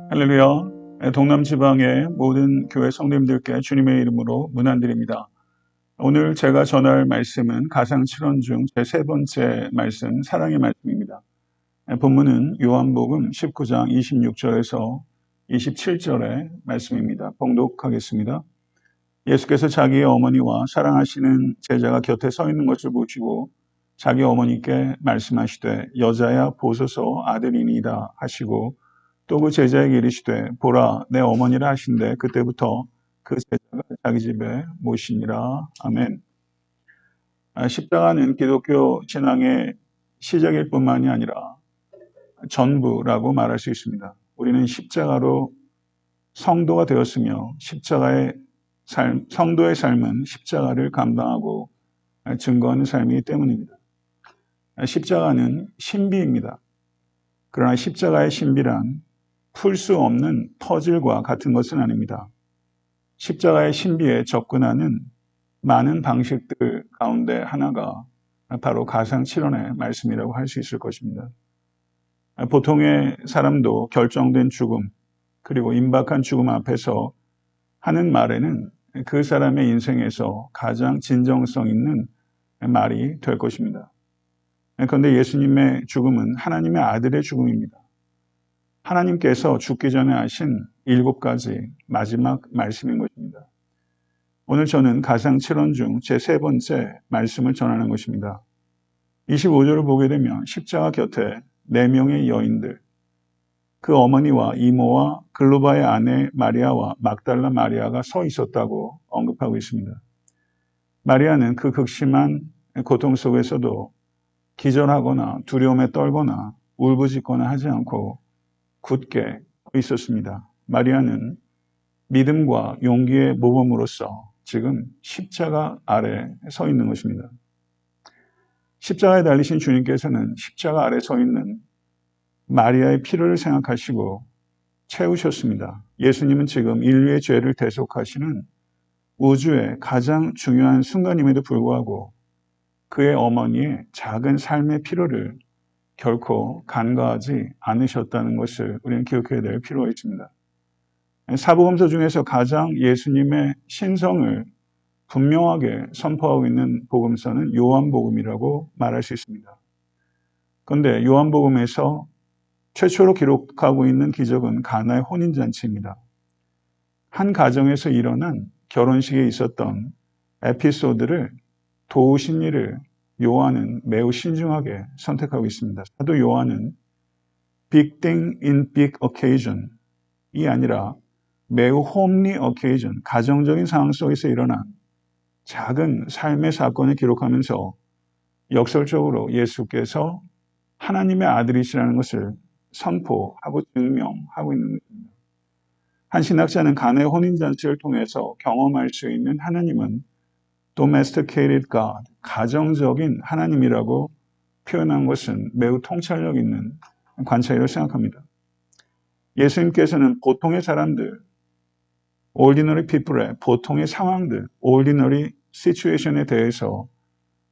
할렐루야. 동남지방의 모든 교회 성도님들께 주님의 이름으로 문안드립니다. 오늘 제가 전할 말씀은 가상칠언 중 제 3번째 말씀, 사랑의 말씀입니다. 본문은 요한복음 19장 26절에서 27절의 말씀입니다. 봉독하겠습니다. 예수께서 자기의 어머니와 사랑하시는 제자가 곁에 서 있는 것을 보시고 자기 어머니께 말씀하시되 여자야 보소서 아들이니이다 하시고 또 그 제자에게 이르시되 보라 내 어머니라 하신대 그때부터 그 제자가 자기 집에 모시니라. 아멘. 십자가는 기독교 신앙의 시작일 뿐만이 아니라 전부라고 말할 수 있습니다. 우리는 십자가로 성도가 되었으며 성도의 삶은 십자가를 감당하고 증거하는 삶이기 때문입니다. 십자가는 신비입니다. 그러나 십자가의 신비란 풀 수 없는 퍼즐과 같은 것은 아닙니다. 십자가의 신비에 접근하는 많은 방식들 가운데 하나가 바로 가상칠언의 말씀이라고 할 수 있을 것입니다. 보통의 사람도 결정된 죽음 그리고 임박한 죽음 앞에서 하는 말에는 그 사람의 인생에서 가장 진정성 있는 말이 될 것입니다. 그런데 예수님의 죽음은 하나님의 아들의 죽음입니다. 하나님께서 죽기 전에 하신 7가지 마지막 말씀인 것입니다. 오늘 저는 가상칠언 중 제 3번째 말씀을 전하는 것입니다. 25절을 보게 되면 십자가 곁에 4명의 여인들, 그 어머니와 이모와 글로바의 아내 마리아와 막달라 마리아가 서 있었다고 언급하고 있습니다. 마리아는 그 극심한 고통 속에서도 기절하거나 두려움에 떨거나 울부짖거나 하지 않고 굳게 있었습니다. 마리아는 믿음과 용기의 모범으로서 지금 십자가 아래 서 있는 것입니다. 십자가에 달리신 주님께서는 십자가 아래 서 있는 마리아의 필요를 생각하시고 채우셨습니다. 예수님은 지금 인류의 죄를 대속하시는 우주의 가장 중요한 순간임에도 불구하고 그의 어머니의 작은 삶의 필요를 결코 간과하지 않으셨다는 것을 우리는 기억해야 될 필요가 있습니다. 사복음서 중에서 가장 예수님의 신성을 분명하게 선포하고 있는 복음서는 요한복음이라고 말할 수 있습니다. 그런데 요한복음에서 최초로 기록하고 있는 기적은 가나의 혼인잔치입니다. 한 가정에서 일어난 결혼식에 있었던 에피소드를 도우신 일을 요한은 매우 신중하게 선택하고 있습니다. 사도 요한은 big thing in big occasion이 아니라 매우 homely occasion, 가정적인 상황 속에서 일어난 작은 삶의 사건을 기록하면서 역설적으로 예수께서 하나님의 아들이시라는 것을 선포하고 증명하고 있는 것입니다. 한 신학자는 가나의 혼인잔치를 통해서 경험할 수 있는 하나님은 domesticated God, 가정적인 하나님이라고 표현한 것은 매우 통찰력 있는 관찰이라고 생각합니다. 예수님께서는 보통의 사람들, ordinary people의 보통의 상황들, ordinary situation에 대해서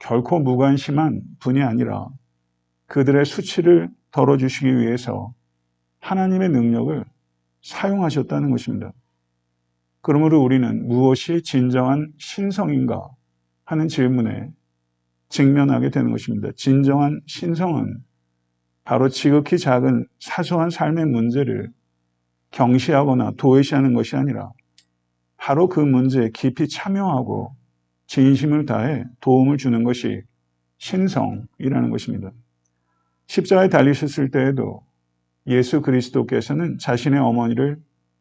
결코 무관심한 분이 아니라 그들의 수치를 덜어주시기 위해서 하나님의 능력을 사용하셨다는 것입니다. 그러므로 우리는 무엇이 진정한 신성인가 하는 질문에 직면하게 되는 것입니다. 진정한 신성은 바로 지극히 작은 사소한 삶의 문제를 경시하거나 도외시하는 것이 아니라 바로 그 문제에 깊이 참여하고 진심을 다해 도움을 주는 것이 신성이라는 것입니다. 십자가에 달리셨을 때에도 예수 그리스도께서는 자신의 어머니를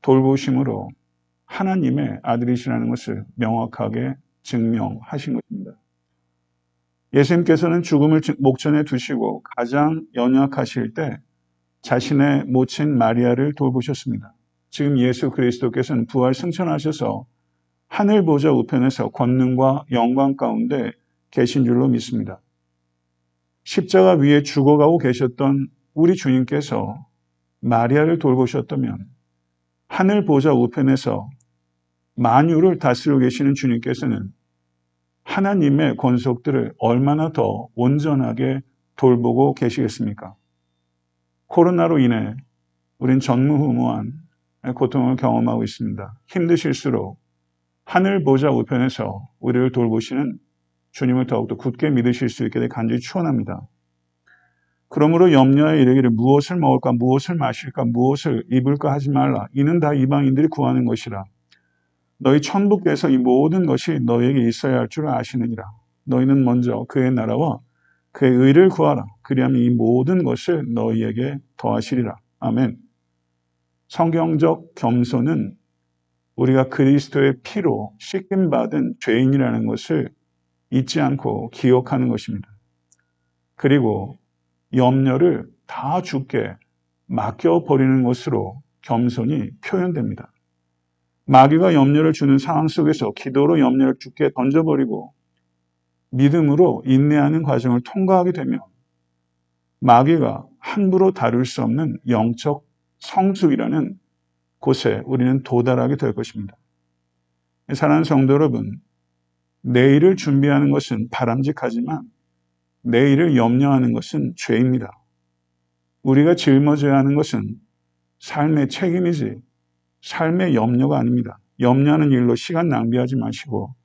돌보심으로 하나님의 아들이시라는 것을 명확하게 증명하신 것입니다. 예수님께서는 죽음을 목전에 두시고 가장 연약하실 때 자신의 모친 마리아를 돌보셨습니다. 지금 예수 그리스도께서는 부활 승천하셔서 하늘 보좌 우편에서 권능과 영광 가운데 계신 줄로 믿습니다. 십자가 위에 죽어가고 계셨던 우리 주님께서 마리아를 돌보셨다면 하늘 보좌 우편에서 만유를 다스리고 계시는 주님께서는 하나님의 권속들을 얼마나 더 온전하게 돌보고 계시겠습니까? 코로나로 인해 우린 전무후무한 고통을 경험하고 있습니다. 힘드실수록 하늘 보좌 우편에서 우리를 돌보시는 주님을 더욱더 굳게 믿으실 수 있게 되 간절히 축원합니다. 그러므로 염려에 이르기를 무엇을 먹을까, 무엇을 마실까, 무엇을 입을까 하지 말라. 이는 다 이방인들이 구하는 것이라. 너희 천부께서 이 모든 것이 너희에게 있어야 할 줄 아시느니라. 너희는 먼저 그의 나라와 그의 의를 구하라. 그리하면 이 모든 것을 너희에게 더하시리라. 아멘. 성경적 겸손은 우리가 그리스도의 피로 씻김받은 죄인이라는 것을 잊지 않고 기억하는 것입니다. 그리고 염려를 다 주께 맡겨버리는 것으로 겸손이 표현됩니다. 마귀가 염려를 주는 상황 속에서 기도로 염려를 주께 던져버리고 믿음으로 인내하는 과정을 통과하게 되면 마귀가 함부로 다룰 수 없는 영적 성숙이라는 곳에 우리는 도달하게 될 것입니다. 사랑하는 성도 여러분, 내일을 준비하는 것은 바람직하지만 내일을 염려하는 것은 죄입니다. 우리가 짊어져야 하는 것은 삶의 책임이지 삶의 염려가 아닙니다. 염려하는 일로 시간 낭비하지 마시고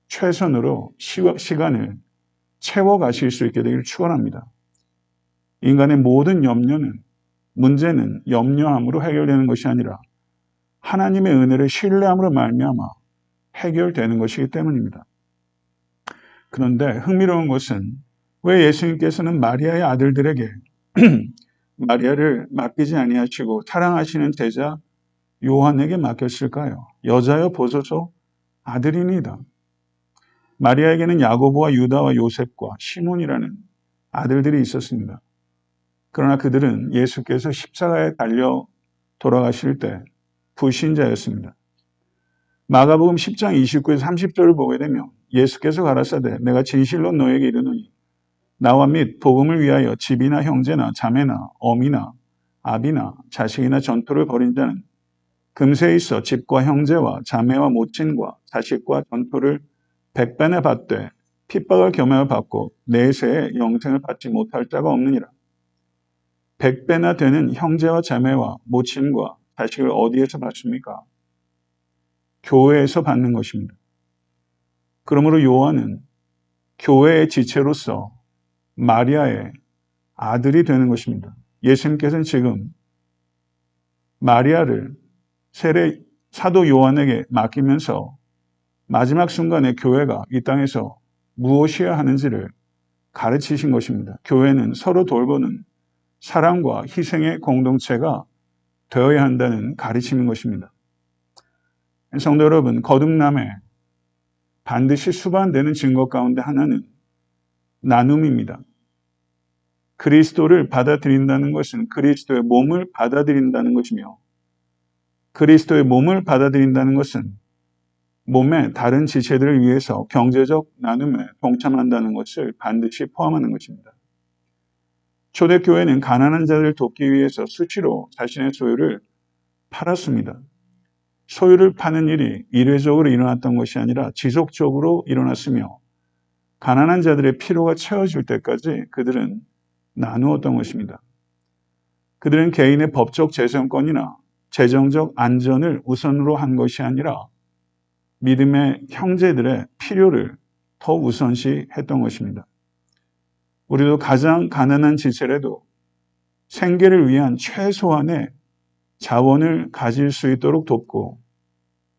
최선으로 시간을 채워가실 수 있게 되기를 축원합니다. 인간의 모든 문제는 염려함으로 해결되는 것이 아니라 하나님의 은혜를 신뢰함으로 말미암아 해결되는 것이기 때문입니다. 그런데 흥미로운 것은 왜 예수님께서는 마리아의 아들들에게 마리아를 맡기지 아니하시고 사랑하시는 제자 요한에게 맡겼을까요? 여자여 보소서 아들이니이다. 마리아에게는 야고보와 유다와 요셉과 시몬이라는 아들들이 있었습니다. 그러나 그들은 예수께서 십자가에 달려 돌아가실 때 불신자였습니다. 마가복음 10장 29에서 30절을 보게 되면 예수께서 가라사대 내가 진실로 너에게 이르노니 나와 및 복음을 위하여 집이나 형제나 자매나 어미나 아비나 자식이나 전토를 벌인 자는 금세에 있어 집과 형제와 자매와 모친과 자식과 전토를 100배나 받되 핍박을 겸하여 받고 내세에 영생을 받지 못할 자가 없느니라. 100배나 되는 형제와 자매와 모친과 자식을 어디에서 받습니까? 교회에서 받는 것입니다. 그러므로 요한은 교회의 지체로서 마리아의 아들이 되는 것입니다. 예수님께서는 지금 마리아를 세례 사도 요한에게 맡기면서 마지막 순간에 교회가 이 땅에서 무엇이어야 하는지를 가르치신 것입니다. 교회는 서로 돌보는 사랑과 희생의 공동체가 되어야 한다는 가르침인 것입니다. 성도 여러분, 거듭남에 반드시 수반되는 증거 가운데 하나는 나눔입니다. 그리스도를 받아들인다는 것은 그리스도의 몸을 받아들인다는 것이며 그리스도의 몸을 받아들인다는 것은 몸의 다른 지체들을 위해서 경제적 나눔에 동참한다는 것을 반드시 포함하는 것입니다. 초대교회는 가난한 자들을 돕기 위해서 수시로 자신의 소유를 팔았습니다. 소유를 파는 일이 일회적으로 일어났던 것이 아니라 지속적으로 일어났으며 가난한 자들의 필요가 채워질 때까지 그들은 나누었던 것입니다. 그들은 개인의 법적 재산권이나 재정적 안전을 우선으로 한 것이 아니라 믿음의 형제들의 필요를 더 우선시했던 것입니다. 우리도 가장 가난한 지체라도 생계를 위한 최소한의 자원을 가질 수 있도록 돕고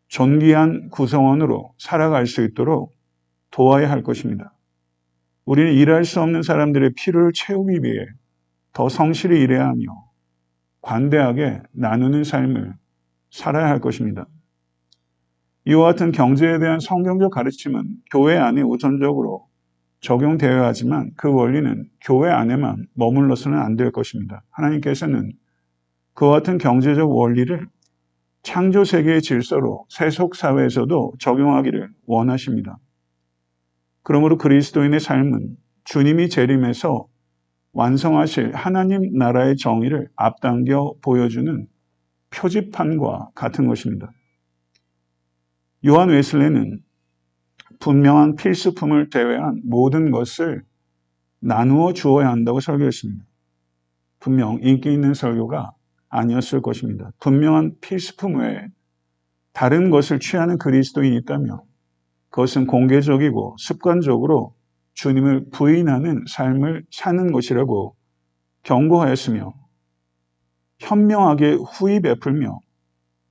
존귀한 구성원으로 살아갈 수 있도록 도와야 할 것입니다. 우리는 일할 수 없는 사람들의 필요를 채우기 위해 더 성실히 일해야 하며 관대하게 나누는 삶을 살아야 할 것입니다. 이와 같은 경제에 대한 성경적 가르침은 교회 안에 우선적으로 적용되어야 하지만 그 원리는 교회 안에만 머물러서는 안 될 것입니다. 하나님께서는 그와 같은 경제적 원리를 창조 세계의 질서로 세속 사회에서도 적용하기를 원하십니다. 그러므로 그리스도인의 삶은 주님이 재림해서 완성하실 하나님 나라의 정의를 앞당겨 보여주는 표지판과 같은 것입니다. 요한 웨슬레는 분명한 필수품을 제외한 모든 것을 나누어 주어야 한다고 설교했습니다. 분명 인기 있는 설교가 아니었을 것입니다. 분명한 필수품 외에 다른 것을 취하는 그리스도인이 있다면 그것은 공개적이고 습관적으로 주님을 부인하는 삶을 사는 것이라고 경고하였으며 현명하게 후히 베풀며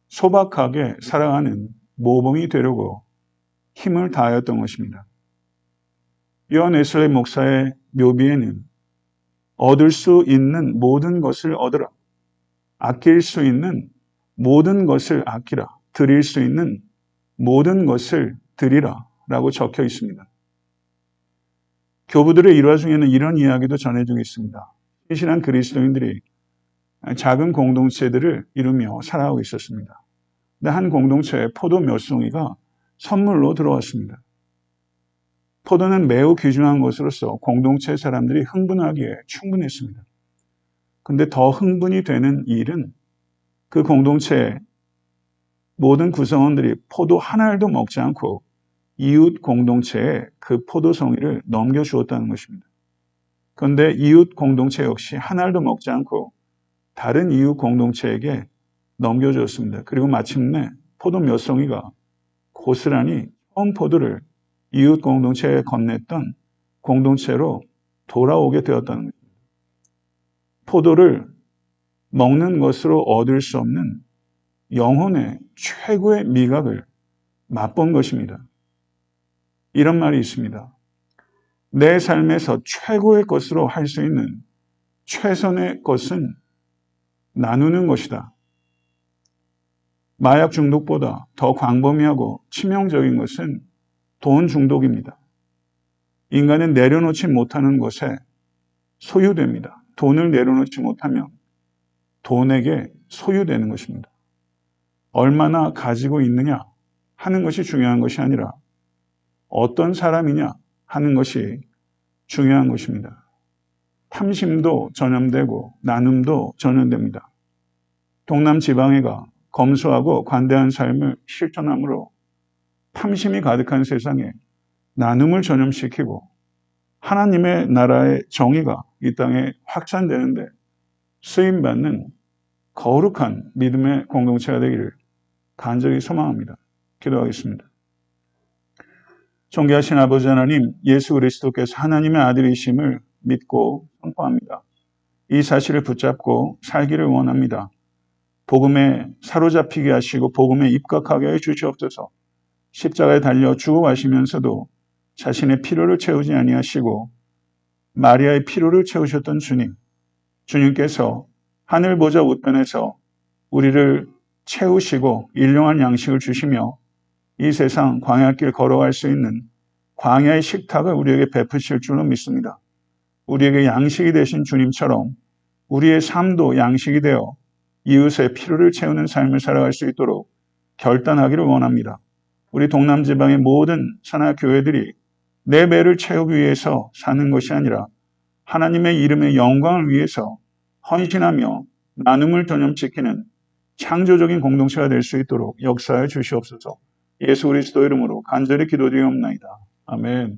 소박하게 살아가는 모범이 되려고 힘을 다하였던 것입니다. 요한 웨슬레이 목사의 묘비에는 얻을 수 있는 모든 것을 얻으라. 아낄 수 있는 모든 것을 아끼라. 드릴 수 있는 모든 것을 드리라 라고 적혀 있습니다. 교부들의 일화 중에는 이런 이야기도 전해지고 있습니다. 신실한 그리스도인들이 작은 공동체들을 이루며 살아가고 있었습니다. 근데 한 공동체에 포도 몇 송이가 선물로 들어왔습니다. 포도는 매우 귀중한 것으로서 공동체 사람들이 흥분하기에 충분했습니다. 근데 더 흥분이 되는 일은 그 공동체의 모든 구성원들이 포도 한 알도 먹지 않고 이웃 공동체에 그 포도송이를 넘겨주었다는 것입니다. 그런데 이웃 공동체 역시 한 알도 먹지 않고 다른 이웃 공동체에게 넘겨주었습니다. 그리고 마침내 포도 몇 송이가 고스란히 처음 포도를 이웃 공동체에 건넸던 공동체로 돌아오게 되었다는 것입니다. 포도를 먹는 것으로 얻을 수 없는 영혼의 최고의 미각을 맛본 것입니다. 이런 말이 있습니다. 내 삶에서 최고의 것으로 할 수 있는 최선의 것은 나누는 것이다. 마약 중독보다 더 광범위하고 치명적인 것은 돈 중독입니다. 인간은 내려놓지 못하는 것에 소유됩니다. 돈을 내려놓지 못하면 돈에게 소유되는 것입니다. 얼마나 가지고 있느냐 하는 것이 중요한 것이 아니라 어떤 사람이냐 하는 것이 중요한 것입니다. 탐심도 전염되고 나눔도 전염됩니다. 동남 지방해가 검소하고 관대한 삶을 실천함으로 탐심이 가득한 세상에 나눔을 전염시키고 하나님의 나라의 정의가 이 땅에 확산되는데 쓰임받는 거룩한 믿음의 공동체가 되기를 간절히 소망합니다. 기도하겠습니다. 존귀하신 아버지 하나님, 예수 그리스도께서 하나님의 아들이심을 믿고 선포합니다. 이 사실을 붙잡고 살기를 원합니다. 복음에 사로잡히게 하시고 복음에 입각하게 해 주시옵소서. 십자가에 달려 죽어가시면서도 자신의 필요를 채우지 아니하시고 마리아의 필요를 채우셨던 주님, 주님께서 하늘 보좌 우편에서 우리를 채우시고 일용할 양식을 주시며 이 세상 광야길 걸어갈 수 있는 광야의 식탁을 우리에게 베푸실 줄로 믿습니다. 우리에게 양식이 되신 주님처럼 우리의 삶도 양식이 되어 이웃의 필요를 채우는 삶을 살아갈 수 있도록 결단하기를 원합니다. 우리 동남지방의 모든 산하교회들이 내 배를 채우기 위해서 사는 것이 아니라 하나님의 이름의 영광을 위해서 헌신하며 나눔을 전염시키는 창조적인 공동체가 될 수 있도록 역사해 주시옵소서. 예수 그리스도 이름으로 간절히 기도드리옵나이다. 아멘.